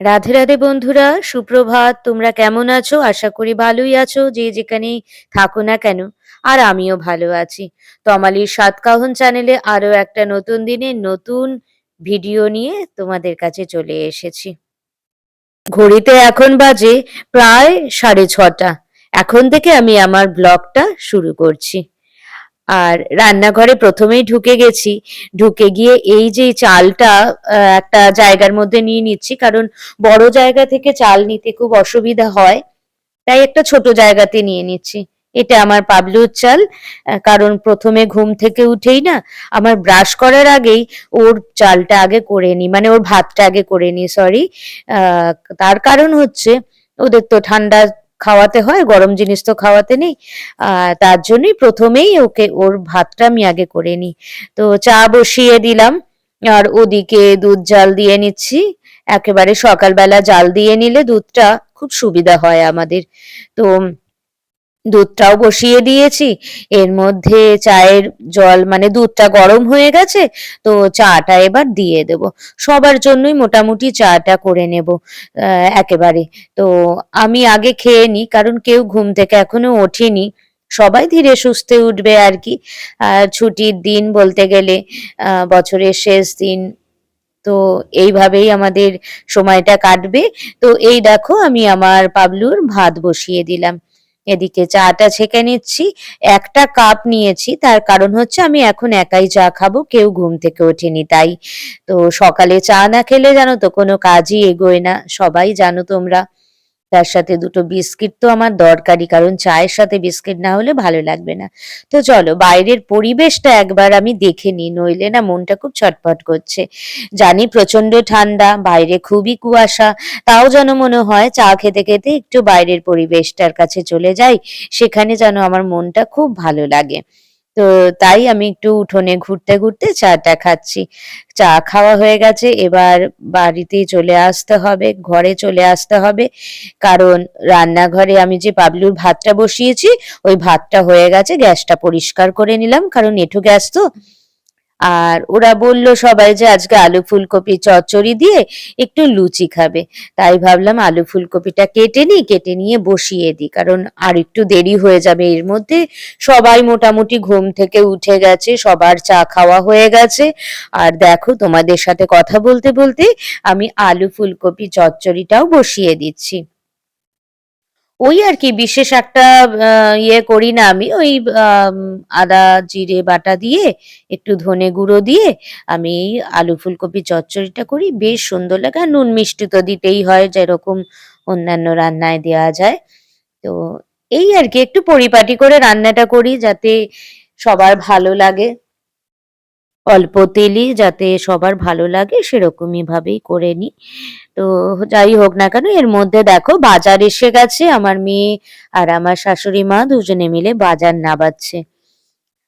রাধে রাধে বন্ধুরা, সুপ্রভাত। তোমরা কেমন আছো? আশা করি ভালোই আছো, যে যেখানেই থাকো না কেন। আর আমিও ভালো আছি। তমালির সাতকাহন চ্যানেলে আরো একটা নতুন দিনে নতুন ভিডিও নিয়ে তোমাদের কাছে চলে এসেছি। ঘড়িতে এখন বাজে প্রায় 6:30। এখন থেকে আমি আমার ব্লগটা শুরু করছি। আর রান্নাঘরে প্রথমেই ঢুকে গেছি। ঢুকে গিয়ে এই যে চালটা একটা জায়গার মধ্যে নিয়ে নিচ্ছি, কারণ বড় জায়গা থেকে চাল নিতে খুব অসুবিধা হয়। তাই একটা ছোট জায়গাতে নিয়ে নিচ্ছি। এটা আমার পাবলুর চাল। কারণ প্রথমে ঘুম থেকে উঠেই না, আমার ব্রাশ করার আগেই ওর চালটা আগে করে নিই, মানে ওর ভাতটা আগে করে নিই, সরি। আহ তার কারণ হচ্ছে ওদের তো ঠান্ডা খাওয়াতে হয়, গরম জিনিস তো খাওয়াতে নেই। তার জন্যই প্রথমেই ওকে ওর ভাতটা আমি আগে করে নিই। তো চা বসিয়ে দিলাম, আর ওদিকে দুধ জাল দিয়ে নিচ্ছি। একেবারে সকালবেলা জাল দিয়ে নিলে দুধটা খুব সুবিধা হয় আমাদের। তো দুধটাও বসিয়ে দিয়েছি। এর মধ্যে চায়ের জল, মানে দুধটা গরম হয়ে গেছে। তো চাটা এবার দিয়ে দেব। সবার জন্যই মোটামুটি চাটা করে নেব একেবারে। তো আমি আগে খেয়ে নিই, কারণ কেউ ঘুম থেকে এখনো ওঠেনি। সবাই ধীরে সুস্থে উঠবে আর কি। ছুটির দিন বলতে গেলে বছরের শেষ দিন। তো এইভাবেই আমাদের সময়টা কাটবে। তো এই দেখো, আমি আমার পাবলুর ভাত বসিয়ে দিলাম। এদিকে চাটা ছেঁকে নিচ্ছি। একটা কাপ নিয়েছি, তার কারণ হচ্ছে আমি এখন একাই চা খাবো, কেউ ঘুম থেকে ওঠেনি তাই। তো সকালে চা না খেলে জানো তো কোনো কাজই এগোয় না, সবাই জানো তোমরা। তার সাথে দুটো বিস্কিট তো আমার দরকারই, কারণ চায়ের সাথে বিস্কিট না হলে ভালো লাগবে না। তো চলো বাইরের পরিবেশটা একবার আমি দেখে নিই, নইলে না মনটা খুব ছটফট করছে। জানি প্রচন্ড ঠান্ডা, বাইরে খুবই কুয়াশা। তাও যেন মনে হয় চা খেতে খেতে একটু বাইরের পরিবেশটার কাছে চলে যাই, সেখানে যেন আমার মনটা খুব ভালো লাগে। তো তাই আমি একটু উঠোনে ঘুরতে ঘুরতে চাটা খাচ্ছি। চা খাওয়া হয়ে গেছে, এবার বাড়িতে চলে আসতে হবে, ঘরে চলে আসতে হবে। কারণ রান্নাঘরে আমি যে পাবলুর ভাতটা বসিয়েছি, ওই ভাতটা হয়ে গেছে, গ্যাসটা পরিষ্কার করে নিলাম, কারণ এঁঠো গ্যাস তো। আর ওরা বলল সবাই যে আজকে আলু ফুলকপি চচ্চড়ি দিয়ে একটু লুচি খাবে। তাই ভাবলাম আলু ফুলকপিটা কেটে নিই, কেটে নিয়ে বসিয়ে দিই, কারণ আর একটু দেরি হয়ে যাবে। এর মধ্যে সবাই মোটামুটি ঘুম থেকে উঠে গেছে, সবার চা খাওয়া হয়ে গেছে। আর দেখো, তোমাদের সাথে কথা বলতে বলতে আমি আলু ফুলকপি চচ্চড়িটাও বসিয়ে দিচ্ছি। ওই আর কি, বিশেষ একটা ইয়ে করি না আমি। ওই আম, আদা জিরে বাটা দিয়ে, একটু ধনে গুঁড়ো দিয়ে আমি এই আলু ফুলকপি চচ্চড়িটা করি, বেশ সুন্দর লাগে। আর নুন মিষ্টি তো দিতেই হয়, যেরকম অন্যান্য রান্নায় দেওয়া যায়। তো এই আর কি, একটু পরিপাটি করে রান্নাটা করি যাতে সবার ভালো লাগে। অল্প তেলই যাতে সবার ভালো লাগে, সেরকমই ভাবেই করে নিই। তো যাই হোক না কেন, এর মধ্যে দেখো বাজার এসে গেছে। আমার মেয়ে আর আমার শাশুড়ি মা দুজনে মিলে বাজার নাবাচ্ছে।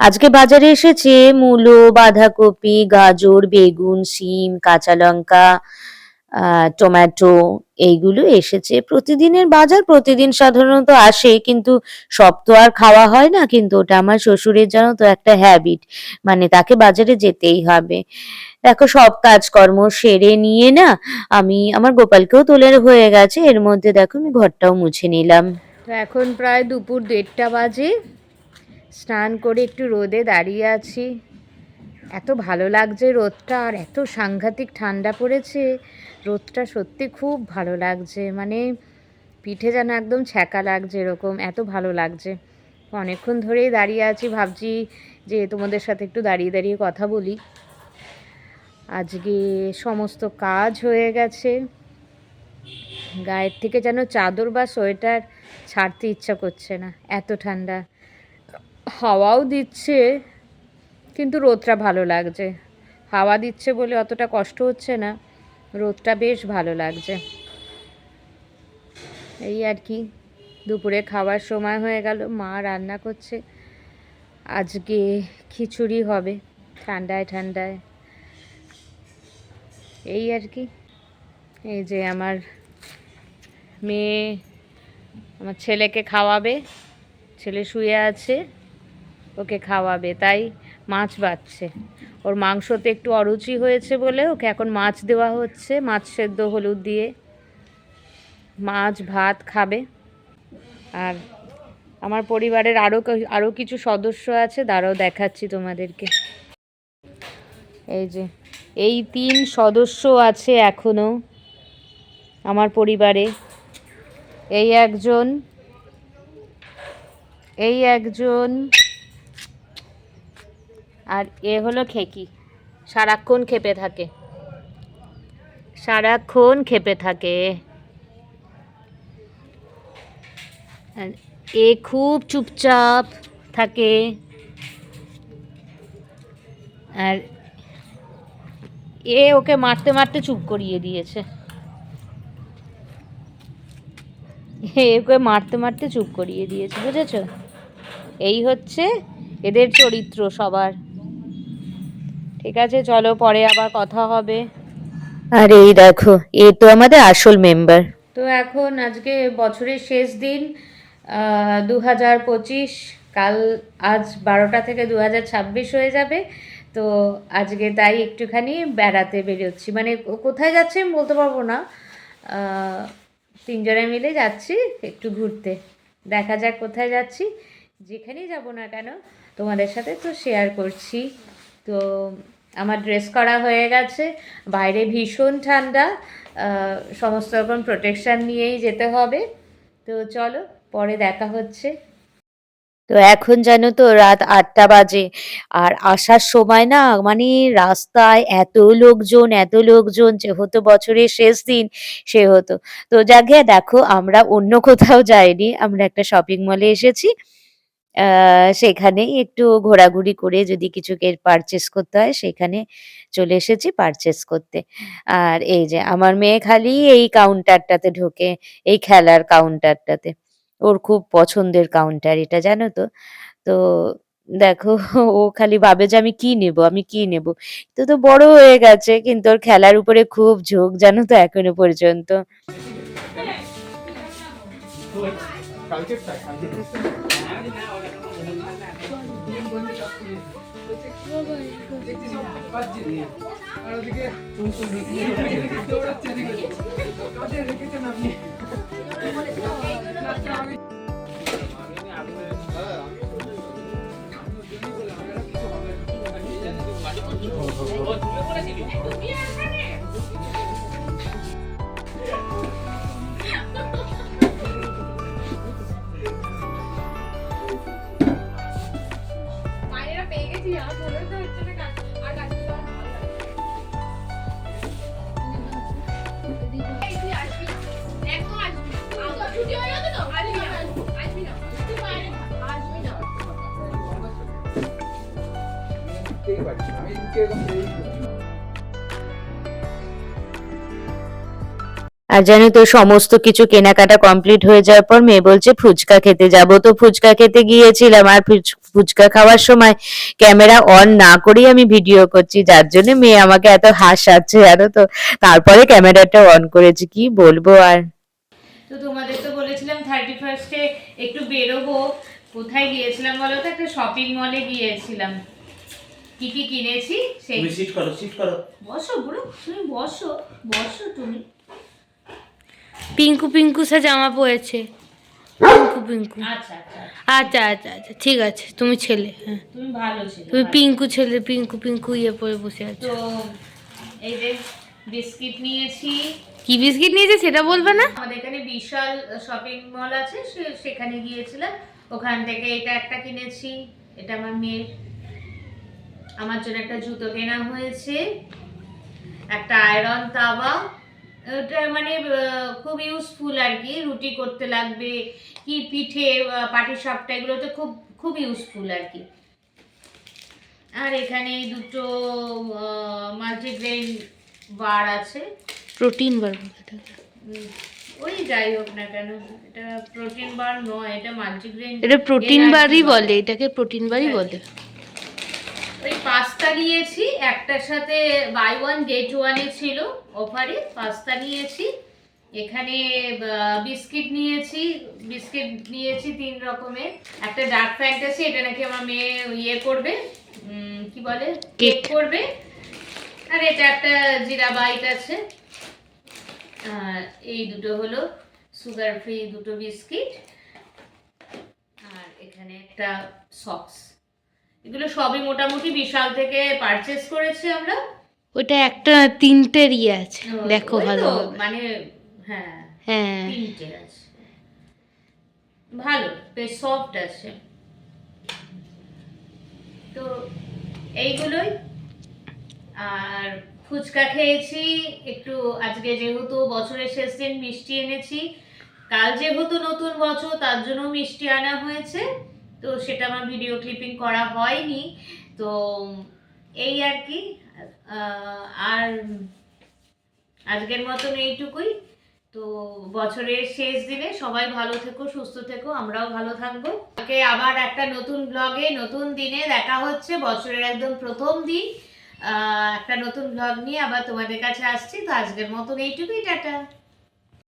আজকে বাজারে এসেছে মূলো, বাঁধাকপি, গাজর, বেগুন, শিম, কাঁচা লঙ্কা, টমেটো, এইগুলো এসেছে। প্রতিদিনের বাজার, প্রতিদিন সাধারণত আসে, কিন্তু সব তো আর খাওয়া হয় না। কিন্তু ওটা আমার শ্বশুরের জানো তো একটা হ্যাবিট, মানে তাকে বাজারে যেতেই হবে। দেখো সব কাজকর্ম সেরে নিয়ে না, আমি আমার গোপালকেও তোলে হয়ে গেছে, এর মধ্যে দেখো আমি ঘরটাও মুছে নিলাম। তো এখন প্রায় দুপুর 1:30 বাজে। স্নান করে একটু রোদে দাঁড়িয়ে আছি। এত ভালো লাগছে রোদটা, আর এত সাংঘাতিক ঠান্ডা পড়েছে। রোদটা সত্যি খুব ভালো লাগছে, মানে পিঠে যেন একদম ছ্যাঁকা লাগছে, এরকম এত ভালো লাগছে। অনেকক্ষণ ধরেই দাঁড়িয়ে আছি, ভাবছি যে তোমাদের সাথে একটু দাঁড়িয়ে দাঁড়িয়ে কথা বলি। আজকে সমস্ত কাজ হয়ে গেছে। গায়ের থেকে যেন চাদর বা সোয়েটার ছাড়তে ইচ্ছা করছে না, এত ঠান্ডা। হাওয়াও দিচ্ছে, কিন্তু রোদটা ভালো লাগছে। হাওয়া দিচ্ছে বলে অতটা কষ্ট হচ্ছে না, রোদটা বেশ ভালো লাগছে। এই আর কি, দুপুরে খাওয়ার সময় হয়ে গেল, মা রান্না করছে। আজকে খিচুড়ি হবে ঠান্ডায় ঠান্ডায়। এই আর কি। এই যে আমার মেয়ে আমার ছেলেকে খাওয়াবে, ছেলে শুয়ে আছে, ওকে খাওয়াবে, তাই মাছ বাছছে। ওর মাংসতে একটু অরুচি হয়েছে বলে ওকে এখন মাছ দেওয়া হচ্ছে, মাছ সেদ্ধ হলুদ দিয়ে। মাছ ভাত খাবে। আর আমার পরিবারের আরও কিছু সদস্য আছে, দাঁড়াও দেখাচ্ছি তোমাদেরকে। এই যে এই 3 সদস্য আছে এখনো আমার পরিবারে। এই একজন, এই একজন, আর এ হলো খেকি। সারাক্ষণ খেপে থাকে, সারাক্ষণ খেপে থাকে। আর এ খুব চুপচাপ থাকে। আর এ ওকে মারতে মারতে চুপ করিয়ে দিয়েছে। ওকে মারতে মারতে চুপ করিয়ে দিয়েছে, বুঝেছো? এই হচ্ছে এদের চরিত্র সবার। ঠিক আছে, চলো পরে আবার কথা হবে। আর এই দেখো, এ তো আমাদের আসল মেম্বার। তো এখন আজকে বছরের শেষ দিন, 2025। কাল, আজ 12টা থেকে 2026 হয়ে যাবে। তো আজকে তাই একটুখানি বেড়াতে বেরোচ্ছি, মানে কোথায় যাচ্ছি আমি বলতে পারবো না। 3 জনে মিলে যাচ্ছি একটু ঘুরতে। দেখা যাক কোথায় যাচ্ছি। যেখানেই যাব না কেন তোমাদের সাথে তো শেয়ার করছি। তো আমার ড্রেস করা হয়ে গেছে, বাইরে ভীষণ ঠান্ডা, সমস্ত রকম প্রোটেকশান নিয়েই যেতে হবে। তো চলো পরে দেখা হচ্ছে। তো এখন জানো তো রাত 8টা বাজে, আর আসার সময় না মানে রাস্তায় এত লোকজন, এত লোকজন, যেহেতু বছরের শেষ দিন সেহেতু। তো যাকে দেখো, আমরা অন্য কোথাও যাইনি, আমরা একটা শপিং মলে এসেছি। সেখানেই একটু ঘোরাঘুরি করে যদি কিছু পারচেস করতে হয় সেখানে চলে এসেছি পারচেস করতে। আর এই যে আমার মেয়ে খালি এই কাউন্টারটাতে ঢোকে, এই খেলার কাউন্টারটাতে। ওর খুব পছন্দের কাউন্টার এটা, জানো তো। তো দেখো, ও খালি ভাবে যে আমি কি নেব, আমি কি নেব। তো তো বড় হয়ে গেছে, কিন্তু ওর খেলার উপরে খুব ঝোঁক, জানো তো, এখনো পর্যন্ত। আর জানো তো, সমস্ত কিছু কেনাকাটা কমপ্লিট হয়ে যাওয়ার পর মেয়ে বলছে ফুচকা খেতে যাব। তো ফুচকা খেতে গিয়েছিলাম, আর ফুচকা খাওয়ার সময় ক্যামেরা অন না করেই আমি ভিডিও করছি, যার জন্য মেয়ে আমাকে এত হাসাচ্ছে, জানো তো। তারপরে ক্যামেরাটা অন করেছি, কি বলবো আর। তো তোমাদের তো বলেছিলাম 31st-এ একটু বেরোবো। কোথায় গিয়েছিলাম বলো তো? একটা শপিং মলে গিয়েছিলাম। কি কি কিনেছি সেই। তুমি সিট করো, সিট করো। বসো বুড়ো, তুমি বসো, বসো তুমি। পিঙ্কু পিঙ্কু সে জামা পরেছে। পিঙ্কু পিঙ্কু। আচ্ছা আচ্ছা আচ্ছা আচ্ছা আচ্ছা, ঠিক আছে, তুমি ছেলে। হ্যাঁ, তুমি ভালো ছিল। তুমি পিঙ্কু ছেলে, পিঙ্কু পিঙ্কু ইয়ে পরে বসে আছো। তো এই যে বিস্কিট নিয়েছি। কি বিস্কিট নিয়েছে সেটা বলবে না? আমাদের এখানে বিশাল শপিং মল আছে, সেখানে গিয়েছিলাম। ওখান থেকে এটা একটা কিনেছি, এটা আমার মেয়ের। আমার জন্য একটা জুতো কেনা হয়েছে, একটা আয়রন তাওয়া। ওটা মানে খুব ইউজফুল আর কি, রুটি করতে লাগবে কি পিঠে, পাটিসাপটা, এগুলোতে খুব খুব ইউজফুল আর কি। আর এখানে দুটো মাল্টিগ্রেন বার আছে। প্রোটিন বার বলে এটাকে। ওই যাই হোক না কেন, এটা প্রোটিন বার নয়, এটা মাল্টিগ্রেন। এটা প্রোটিন বারই বলে, এটাকে প্রোটিন বারই বলে। ওই পাস্তা নিয়েছি, একটার সাথে বাই ওয়ান গেট ওয়ানে ছিল অফারে, পাস্তা নিয়েছি। এখানে বিস্কিট নিয়েছি, বিস্কিট নিয়েছি 3 রকমের। একটা ডার্ক ফ্যান্টাসি, এটা নাকি আমার মেয়ে ইয়ে করবে, কি বলে, কেক করবে। আর এটা একটা জিরা বাইট আছে। এই দুটো হলো। সুগার ফ্রি দুটো বিস্কিট, আর এখানে একটা সক্স। এগুলো সবই মোটামুটি বিশাল থেকে পারচেস করেছি আমরা। ওটা একটা না, তিনটের ইয়ে আছে, দেখো ওই তো, ভালো মানে হ্যাঁ হ্যাঁ। তিনটে আছে, ভালো, বেশ সফট আছে। তো এইগুলোই। আর ফুচকা খেয়েছি একটু আজকে, যেহেতু বছরের শেষ দিন মিষ্টি এনেছি। কাল যেহেতু নতুন বছর, তার জন্য মিষ্টি আনা হয়েছে, তো সেটা আমার ভিডিও ক্লিপিং করা হয়নি। তো এই আর কি। আর আজকের মতন এইটুকুই। তো বছরের শেষ দিনে সবাই ভালো থেকো, সুস্থ থেকো, আমরাও ভালো থাকবো। ওকে, আবার একটা নতুন ব্লগে নতুন দিনে দেখা হচ্ছে, বছরের একদম প্রথম দিন। একটা নতুন ব্লগ নিয়ে আবার তোমাদের কাছে আসছি। তো আজকের মতন এইটুকুই, টাটা।